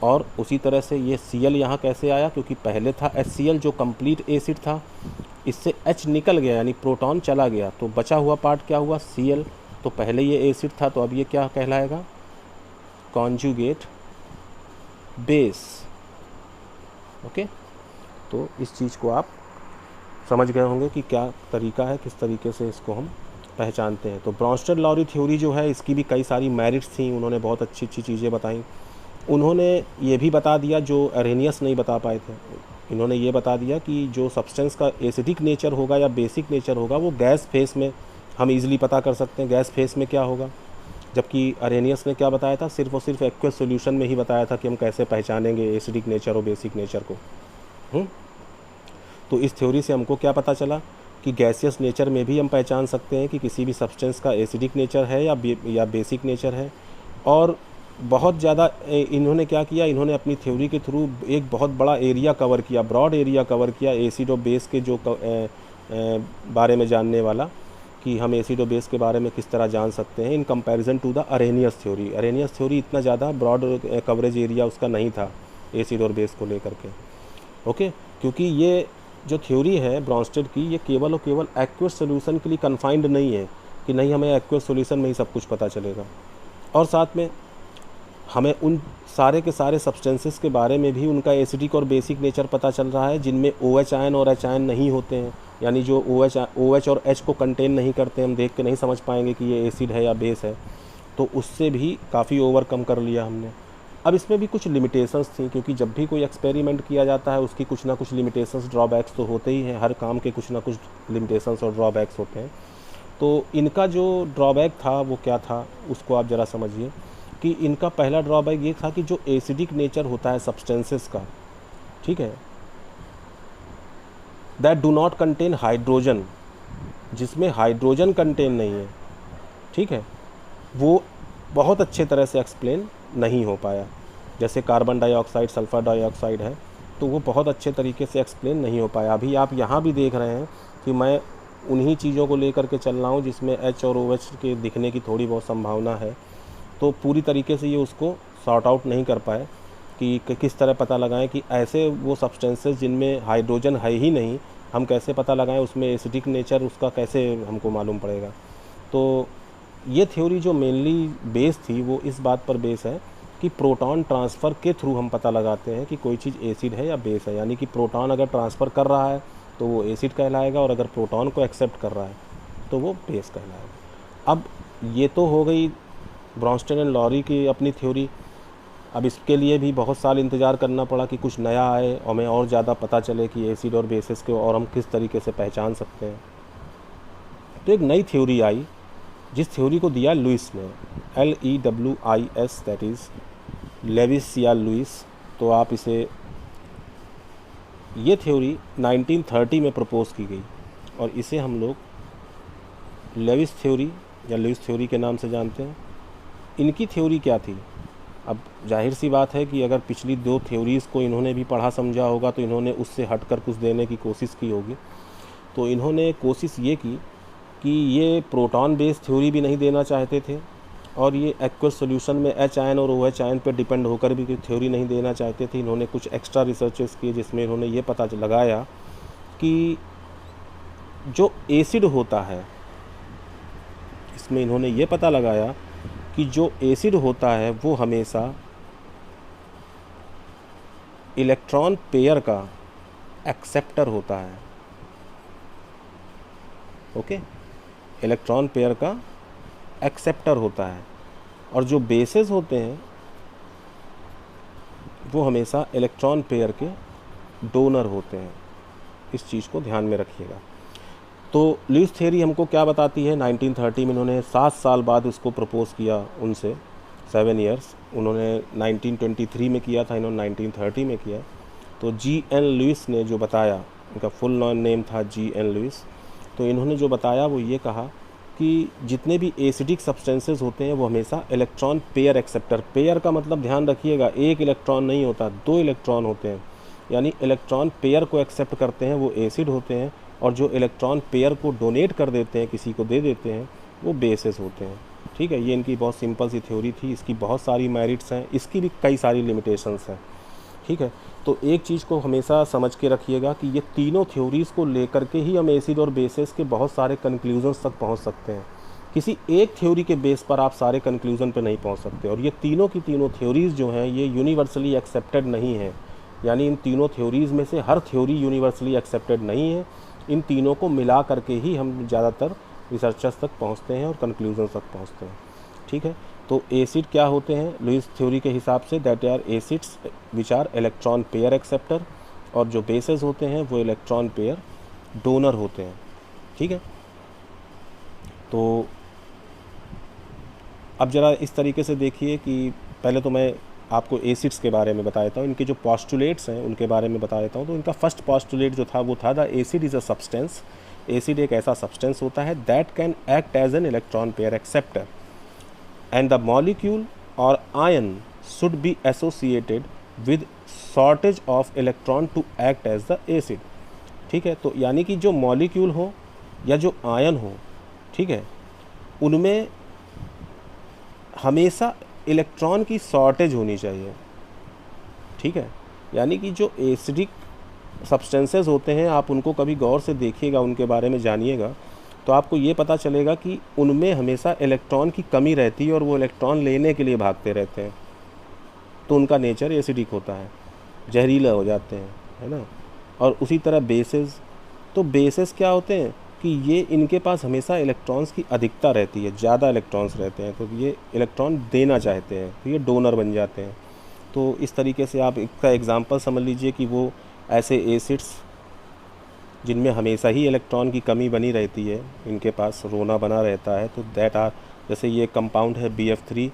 और उसी तरह से ये Cl यहाँ कैसे आया, क्योंकि पहले था HCl जो कंप्लीट एसिड था, इससे H निकल गया यानी प्रोटॉन चला गया, तो बचा हुआ पार्ट क्या हुआ, Cl। तो पहले ये एसिड था तो अब ये क्या कहलाएगा, कॉन्जुगेट बेस, ओके। तो इस चीज़ को आप समझ गए होंगे कि क्या तरीका है, किस तरीके से इसको हम पहचानते हैं। तो ब्रॉन्स्टेड-लॉरी थ्योरी जो है, इसकी भी कई सारी मेरिट्स थी, उन्होंने बहुत अच्छी अच्छी चीज़ें बताई। उन्होंने ये भी बता दिया जो अरेनियस नहीं बता पाए थे, इन्होंने ये बता दिया कि जो सब्सटेंस का एसिडिक नेचर होगा या बेसिक नेचर होगा वो गैस फेस में हम इजीली पता कर सकते हैं, गैस फेस में क्या होगा। जबकि अरेनियस ने क्या बताया था, सिर्फ और सिर्फ एक्वस सॉल्यूशन में ही बताया था कि हम कैसे पहचानेंगे एसिडिक नेचर और बेसिक नेचर को। तो इस थ्योरी से हमको क्या पता चला कि गैसियस नेचर में भी हम पहचान सकते हैं कि किसी भी सब्सटेंस का एसिडिक नेचर है या बेसिक नेचर है। और बहुत ज़्यादा इन्होंने क्या किया, इन्होंने अपनी थ्योरी के थ्रू एक बहुत बड़ा एरिया कवर किया, ब्रॉड एरिया कवर किया एसिड और बेस के जो बारे में जानने वाला, कि हम एसिड और बेस के बारे में किस तरह जान सकते हैं in comparison to the Arrhenius theory. Arrhenius theory इतना ज़्यादा ब्रॉड कवरेज एरिया उसका नहीं था एसिड और बेस को लेकर के, ओके। क्योंकि ये जो थ्योरी है ब्रॉन्स्टेड की, ये केवल और केवल एक्वस सोल्यूशन के लिए कन्फाइंड नहीं है, कि नहीं हमें एक्वस सॉल्यूशन में ही सब कुछ पता चलेगा, और साथ में हमें उन सारे के सारे सब्सटेंसेस के बारे में भी उनका एसिडिक और बेसिक नेचर पता चल रहा है, जिनमें OH आयन और H आयन नहीं होते हैं, यानी जो OH और H को कंटेन नहीं करते, हम देख के नहीं समझ पाएंगे कि ये एसिड है या बेस है। तो उससे भी काफ़ी ओवरकम कर लिया हमने। अब इसमें भी कुछ लिमिटेशंस थी, क्योंकि जब भी कोई एक्सपेरिमेंट किया जाता है उसकी कुछ ना कुछ लिमिटेशंस ड्रॉबैक्स तो होते ही हैं, हर काम के कुछ ना कुछ लिमिटेशंस और ड्रॉबैक्स होते हैं। तो इनका जो ड्रॉबैक था वो क्या था उसको आप ज़रा समझिए कि इनका पहला ड्रॉबैक ये था कि जो एसिडिक नेचर होता है सब्सटेंसेस का, ठीक है, that do not contain hydrogen, जिसमें हाइड्रोजन कंटेन नहीं है, ठीक है, वो बहुत अच्छे तरह से एक्सप्लेन नहीं हो पाया। जैसे कार्बन डाइऑक्साइड, सल्फ़र डाइऑक्साइड है, तो वो बहुत अच्छे तरीके से एक्सप्लेन नहीं हो पाया। अभी आप यहाँ भी देख रहे हैं कि मैं उन्हीं चीज़ों को लेकर के चल रहा हूँ जिसमें H और OH के दिखने की थोड़ी बहुत संभावना है। तो पूरी तरीके से ये उसको सॉर्ट आउट नहीं कर पाए कि किस तरह पता लगाएं कि ऐसे वो सब्सटेंसेस जिनमें हाइड्रोजन है ही नहीं, हम कैसे पता लगाएं उसमें एसिडिक नेचर उसका कैसे हमको मालूम पड़ेगा। तो ये थ्योरी जो मेनली बेस थी वो इस बात पर बेस है कि प्रोटॉन ट्रांसफ़र के थ्रू हम पता लगाते हैं कि कोई चीज़ एसिड है या बेस है, यानी कि प्रोटॉन अगर ट्रांसफ़र कर रहा है तो वो एसिड कहलाएगा, और अगर प्रोटॉन को एक्सेप्ट कर रहा है तो वो बेस कहलाएगा। अब ये तो हो गई ब्रॉन्स्टन एंड लॉरी की अपनी थ्योरी। अब इसके लिए भी बहुत साल इंतज़ार करना पड़ा कि कुछ नया आए और हमें और ज़्यादा पता चले कि एसिड और बेसिस को और हम किस तरीके से पहचान सकते हैं। तो एक नई थ्योरी आई जिस थ्योरी को दिया लुइस ने, LEWIS, दैट इज़ लेविस या लुइस। तो आप इसे, ये थ्योरी 1930 में प्रपोज़ की गई और इसे हम लोग लेविस थ्योरी या लुइस थ्योरी के नाम से जानते हैं। इनकी थ्योरी क्या थी? अब जाहिर सी बात है कि अगर पिछली दो थ्योरीज़ को इन्होंने भी पढ़ा समझा होगा तो इन्होंने उससे हटकर कुछ देने की कोशिश की होगी। तो इन्होंने कोशिश ये की कि ये प्रोटॉन बेस्ड थ्योरी भी नहीं देना चाहते थे और ये एक्वस सॉल्यूशन में H आयन और OH आयन पर डिपेंड होकर भी कोई थ्योरी नहीं देना चाहते थे। इन्होंने कुछ एक्स्ट्रा रिसर्चेस किए जिसमें इन्होंने ये पता लगाया कि जो एसिड होता है, इसमें इन्होंने ये पता लगाया कि जो एसिड होता है वो हमेशा इलेक्ट्रॉन पेयर का एक्सेप्टर होता है। ओके, इलेक्ट्रॉन पेयर का एक्सेप्टर होता है, और जो बेसेस होते हैं वो हमेशा इलेक्ट्रॉन पेयर के डोनर होते हैं। इस चीज़ को ध्यान में रखिएगा। तो लुइस थ्योरी हमको क्या बताती है? 1930 में इन्होंने 7 साल बाद उसको प्रपोज़ किया, उनसे 7 इयर्स। उन्होंने 1923 में किया था, इन्होंने 1930 में किया। तो G.N. लुइस ने जो बताया, उनका फुल नेम था G.N. लुइस। तो इन्होंने जो बताया वो ये कहा कि जितने भी एसिडिक सब्सटेंसेस होते हैं वो हमेशा इलेक्ट्रॉन पेयर एक्सेप्टर, पेयर का मतलब ध्यान रखिएगा एक इलेक्ट्रॉन नहीं होता, 2 इलेक्ट्रॉन होते हैं, यानी इलेक्ट्रॉन पेयर को एक्सेप्ट करते हैं वो एसिड होते हैं, और जो इलेक्ट्रॉन पेयर को डोनेट कर देते हैं, किसी को दे देते हैं, वो बेसेस होते हैं। ठीक है, ये इनकी बहुत सिंपल सी थ्योरी थी। इसकी बहुत सारी मेरिट्स हैं, इसकी भी कई सारी लिमिटेशंस हैं। ठीक है, तो एक चीज़ को हमेशा समझ के रखिएगा कि ये तीनों थ्योरीज़ को लेकर के ही हम एसिड और बेसेस के बहुत सारे कंक्लूजन्स तक पहुंच सकते हैं। किसी एक थ्योरी के बेस पर आप सारे कंक्लूजन पे नहीं पहुंच सकते, और ये तीनों की तीनों थ्योरीज़ जो हैं ये यूनिवर्सली एक्सेप्टेड नहीं है, यानी इन तीनों थ्योरीज़ में से हर थ्योरी यूनिवर्सली एक्सेप्टेड नहीं है। इन तीनों को मिला करके ही हम ज़्यादातर रिसर्चर्स तक पहुँचते हैं और कंक्लूजन तक पहुँचते हैं। ठीक है, तो एसिड क्या होते हैं लुइस थ्योरी के हिसाब से? That are acids which are electron pair acceptor, और जो बेसेस होते हैं वो इलेक्ट्रॉन पेयर डोनर होते हैं। ठीक है, तो अब ज़रा इस तरीके से देखिए कि पहले तो मैं आपको एसिड्स के बारे में बता देता हूँ, इनके जो पोस्टुलेट्स हैं उनके बारे में बता देता हूँ। तो इनका फर्स्ट पोस्टुलेट जो था वो था the acid is a substance. Acid एक ऐसा सब्सटेंस होता है that can act as an electron pair acceptor and the molecule or ion should be associated with shortage of electron to act as the acid। ठीक है, तो यानी कि जो मॉलिक्यूल हो या जो आयन हो, ठीक है, उनमें हमेशा इलेक्ट्रॉन की शॉर्टेज होनी चाहिए। ठीक है, यानी कि जो एसिडिक सब्सटेंसेस होते हैं आप उनको कभी गौर से देखिएगा, उनके बारे में जानिएगा, तो आपको ये पता चलेगा कि उनमें हमेशा इलेक्ट्रॉन की कमी रहती है और वो इलेक्ट्रॉन लेने के लिए भागते रहते हैं, तो उनका नेचर एसिडिक होता है, जहरीला हो जाते हैं, है ना। और उसी तरह बेसेस, तो बेसेस क्या होते हैं कि ये इनके पास हमेशा इलेक्ट्रॉन्स की अधिकता रहती है, ज़्यादा इलेक्ट्रॉन्स रहते हैं, तो ये इलेक्ट्रॉन देना चाहते हैं, तो ये डोनर बन जाते हैं। तो इस तरीके से आप इसका एग्जांपल समझ लीजिए कि वो ऐसे एसिड्स जिनमें हमेशा ही इलेक्ट्रॉन की कमी बनी रहती है, इनके पास रोना बना रहता है, तो दैट आर, जैसे ये कंपाउंड है BF3,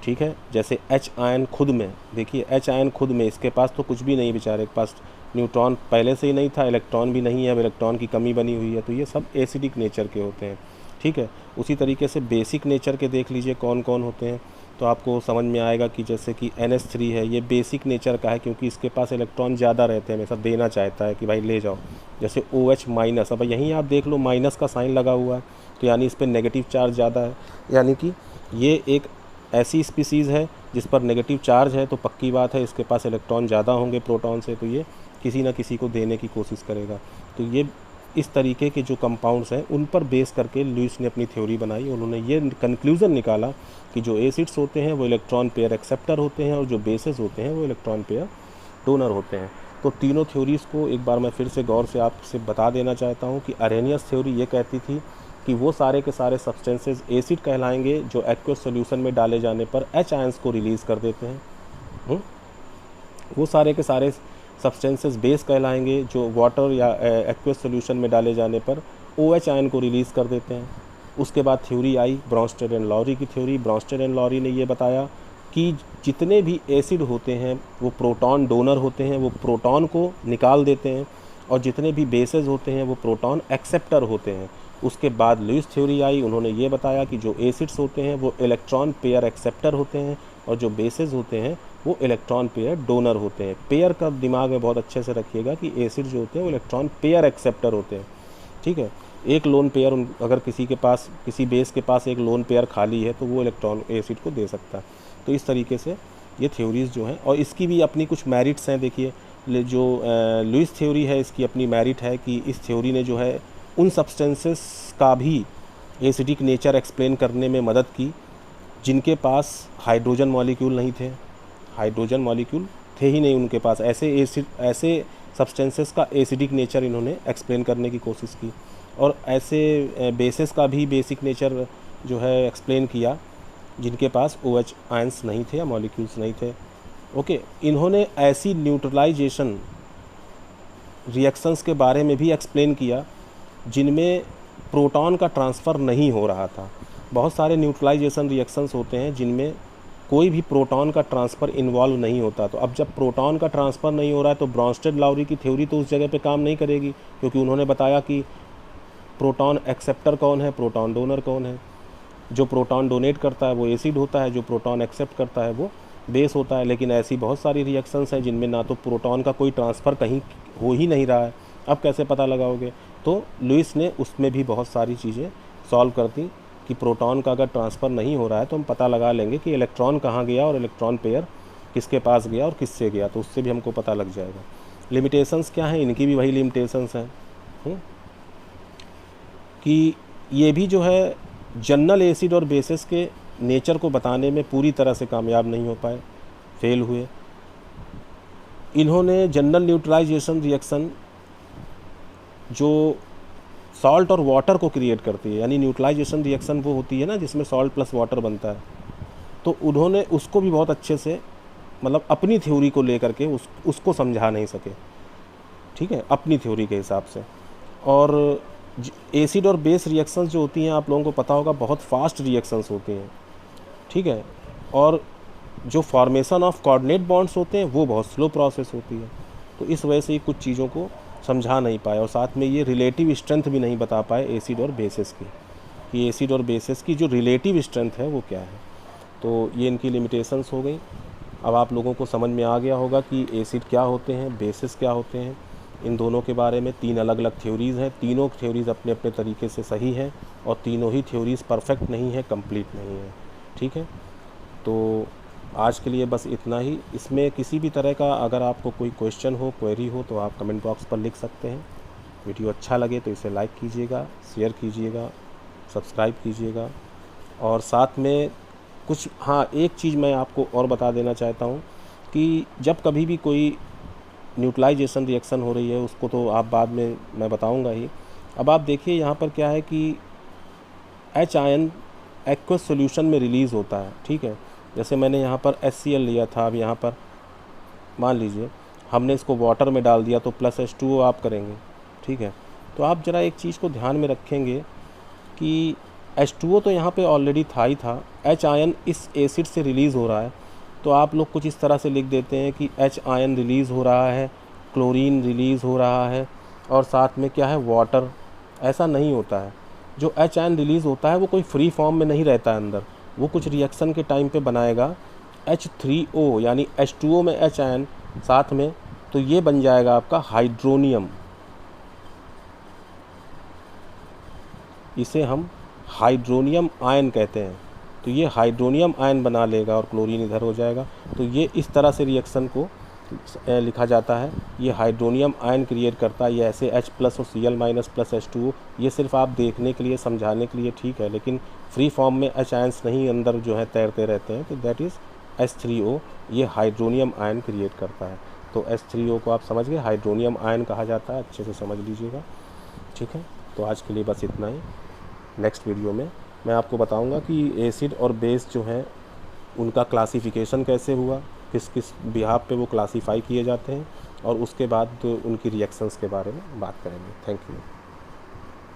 ठीक है। जैसे H आयन खुद में, देखिए H आयन खुद में इसके पास तो कुछ भी नहीं, बेचारे के पास न्यूट्रॉन पहले से ही नहीं था, इलेक्ट्रॉन भी नहीं है, अब इलेक्ट्रॉन की कमी बनी हुई है, तो ये सब एसिडिक नेचर के होते हैं, ठीक है। उसी तरीके से बेसिक नेचर के देख लीजिए कौन कौन होते हैं, तो आपको समझ में आएगा कि जैसे कि NH3 है, ये बेसिक नेचर का है क्योंकि इसके पास इलेक्ट्रॉन ज़्यादा रहते हैं, हमेशा देना चाहता है कि भाई ले जाओ। जैसे OH माइनस, अब यहीं आप देख लो माइनस का साइन लगा हुआ है, तो यानी इस पर नेगेटिव चार्ज ज़्यादा है, यानी कि ये एक ऐसी स्पीसीज़ है जिस पर नेगेटिव चार्ज है, तो पक्की बात है इसके पास इलेक्ट्रॉन ज़्यादा होंगे प्रोटॉन से, तो ये किसी ना किसी को देने की कोशिश करेगा। तो ये इस तरीके के जो कंपाउंड्स हैं उन पर बेस करके लुईस ने अपनी थ्योरी बनाई और उन्होंने ये कंक्लूज़न निकाला कि जो एसिड्स होते हैं वो इलेक्ट्रॉन पेयर एक्सेप्टर होते हैं और जो बेसेस होते हैं वो इलेक्ट्रॉन पेयर डोनर होते हैं। तो तीनों थ्योरीज़ को एक बार मैं फिर से गौर से आपसे बता देना चाहता हूँ कि अरेनियस थ्योरी ये कहती थी कि वो सारे के सारे सब्सटेंसेस एसिड कहलाएंगे जो एक्वस सॉल्यूशन में डाले जाने पर H आयंस को रिलीज़ कर देते हैं। वो सारे के सारे सब्सटेंसेस बेस कहलाएंगे जो वाटर या एक्वस सॉल्यूशन में डाले जाने पर OH आयन को रिलीज़ कर देते हैं। उसके बाद थ्योरी आई ब्रॉन्स्टेड एंड लॉरी की थ्योरी। ब्रॉन्स्टेड एंड लॉरी ने ये बताया कि जितने भी एसिड होते हैं वो प्रोटॉन डोनर होते हैं, वो प्रोटॉन को निकाल देते हैं, और जितने भी बेसेस होते हैं वो प्रोटॉन एक्सेप्टर होते हैं। उसके बाद लुईस थ्योरी आई, उन्होंने ये बताया कि जो एसिड्स होते हैं वो इलेक्ट्रॉन पेयर एक्सेप्टर होते हैं और जो बेसेस होते हैं वो इलेक्ट्रॉन पेयर डोनर होते हैं। पेयर का दिमाग में बहुत अच्छे से रखिएगा कि एसिड जो होते हैं वो इलेक्ट्रॉन पेयर एक्सेप्टर होते हैं, ठीक है। एक लोन पेयर अगर किसी के पास, किसी बेस के पास एक लोन पेयर खाली है तो वो इलेक्ट्रॉन एसिड को दे सकता है। तो इस तरीके से ये थ्योरीज़ जो हैं, और इसकी भी अपनी कुछ मेरिट्स हैं। देखिए जो लुईस थ्योरी है इसकी अपनी मेरिट है कि इस थ्योरी ने जो है उन सब्सटेंसेस का भी एसिडिक नेचर एक्सप्लेन करने में मदद की जिनके पास हाइड्रोजन मॉलिक्यूल नहीं थे, हाइड्रोजन मॉलिक्यूल थे ही नहीं उनके पास। ऐसे सब्सटेंसेस का एसिडिक नेचर इन्होंने एक्सप्लेन करने की कोशिश की, और ऐसे बेसिस का भी बेसिक नेचर जो है एक्सप्लेन किया जिनके पास OH आयंस नहीं थे या मॉलिक्यूल्स नहीं थे। ओके, इन्होंने ऐसी न्यूट्रलाइजेशन रिएक्शंस के बारे में भी एक्सप्लेन किया जिनमें प्रोटॉन का ट्रांसफ़र नहीं हो रहा था। बहुत सारे न्यूट्रलाइजेशन रिएक्शंस होते हैं जिनमें कोई भी प्रोटॉन का ट्रांसफ़र इन्वॉल्व नहीं होता। तो अब जब प्रोटॉन का ट्रांसफ़र नहीं हो रहा है तो ब्रॉन्स्टेड लाउरी की थ्योरी तो उस जगह पे काम नहीं करेगी, क्योंकि उन्होंने बताया कि प्रोटॉन एक्सेप्टर कौन है, प्रोटॉन डोनर कौन है। जो प्रोटॉन डोनेट करता है वो एसिड होता है, जो प्रोटॉन एक्सेप्ट करता है वो बेस होता है। लेकिन ऐसी बहुत सारी रिएक्शंस हैं जिनमें ना तो प्रोटॉन का कोई ट्रांसफ़र कहीं हो ही नहीं रहा है, अब कैसे पता लगाओगे। तो लुईस ने उसमें भी बहुत सारी चीज़ें सॉल्व कर दी कि प्रोटॉन का अगर ट्रांसफ़र नहीं हो रहा है तो हम पता लगा लेंगे कि इलेक्ट्रॉन कहाँ गया और इलेक्ट्रॉन पेयर किसके पास गया और किससे गया, तो उससे भी हमको पता लग जाएगा। लिमिटेशंस क्या हैं, इनकी भी वही लिमिटेशंस हैं कि ये भी जो है जनरल एसिड और बेसिस के नेचर को बताने में पूरी तरह से कामयाब नहीं हो पाए, फेल हुए। इन्होंने जनरल न्यूट्रलाइजेशन रिएक्शन जो सॉल्ट और वाटर को क्रिएट करती है, यानी न्यूट्रलाइजेशन रिएक्शन वो होती है ना जिसमें सॉल्ट प्लस वाटर बनता है, तो उन्होंने उसको भी बहुत अच्छे से मतलब अपनी थ्योरी को लेकर के उसको समझा नहीं सके, ठीक है, अपनी थ्योरी के हिसाब से। और एसिड और बेस रिएक्शंस जो होती हैं आप लोगों को पता होगा बहुत फास्ट रिएक्शंस होती हैं, ठीक है, और जो फॉर्मेशन ऑफ कोऑर्डिनेट बॉन्ड्स होते हैं वो बहुत स्लो प्रोसेस होती है। तो इस वजह से ये कुछ चीज़ों को समझा नहीं पाए, और साथ में ये रिलेटिव स्ट्रेंथ भी नहीं बता पाए एसिड और बेसिस की, कि एसिड और बेसिस की जो रिलेटिव स्ट्रेंथ है वो क्या है। तो ये इनकी लिमिटेशंस हो गई। अब आप लोगों को समझ में आ गया होगा कि एसिड क्या होते हैं, बेसिस क्या होते हैं। इन दोनों के बारे में 3 अलग अलग थ्योरीज़ हैं, तीनों थ्योरीज़ अपने अपने तरीके से सही हैं, और तीनों ही थ्योरीज़ परफेक्ट नहीं है, कंप्लीट नहीं है, ठीक है। तो आज के लिए बस इतना ही। इसमें किसी भी तरह का अगर आपको कोई क्वेश्चन हो, क्वेरी हो, तो आप कमेंट बॉक्स पर लिख सकते हैं। वीडियो अच्छा लगे तो इसे लाइक कीजिएगा, शेयर कीजिएगा, सब्सक्राइब कीजिएगा। और साथ में कुछ एक चीज़ मैं आपको और बता देना चाहता हूँ कि जब कभी भी कोई न्यूट्रलाइजेशन रिएक्शन हो रही है, उसको तो आप बाद में मैं बताऊंगा ही। अब आप देखिए यहाँ पर क्या है कि एच आयन एक्वस सॉल्यूशन में रिलीज़ होता है, ठीक है। जैसे मैंने यहाँ पर HCl लिया था, अब यहाँ पर मान लीजिए हमने इसको वाटर में डाल दिया तो प्लस H2O आप करेंगे, ठीक है। तो आप ज़रा एक चीज़ को ध्यान में रखेंगे कि H2O तो यहाँ पे ऑलरेडी था ही था, H आयन इस एसिड से रिलीज़ हो रहा है। तो आप लोग कुछ इस तरह से लिख देते हैं कि H आयन रिलीज़ हो रहा है, क्लोरीन रिलीज़ हो रहा है और साथ में क्या है, वाटर। ऐसा नहीं होता है। जो H आयन रिलीज़ होता है वो कोई फ्री फॉर्म में नहीं रहता है अंदर, वो कुछ रिएक्शन के टाइम पे बनाएगा H3O, यानी H2O में H आयन साथ में, तो ये बन जाएगा आपका हाइड्रोनियम। इसे हम हाइड्रोनियम आयन कहते हैं। तो ये हाइड्रोनियम आयन बना लेगा और क्लोरीन इधर हो जाएगा। तो ये इस तरह से रिएक्शन को लिखा जाता है। ये हाइड्रोनियम आयन क्रिएट करता है। ये ऐसे H प्लस और Cl माइनस प्लस H2O, ये सिर्फ आप देखने के लिए, समझाने के लिए ठीक है, लेकिन फ्री फॉर्म में H आयन्स नहीं अंदर जो है तैरते रहते हैं। तो दैट इज़ H3O, ये हाइड्रोनियम आयन क्रिएट करता है। तो H3O को आप समझ गए, हाइड्रोनियम आयन कहा जाता है, अच्छे से समझ लीजिएगा, ठीक है। तो आज के लिए बस इतना ही। नेक्स्ट वीडियो में मैं आपको बताऊंगा कि एसिड और बेस जो हैं उनका क्लासिफिकेशन कैसे हुआ, किस किस बिहाफ पे वो क्लासीफाई किए जाते हैं, और उसके बाद उनकी रिएक्शंस के बारे में बात करेंगे। Thank you.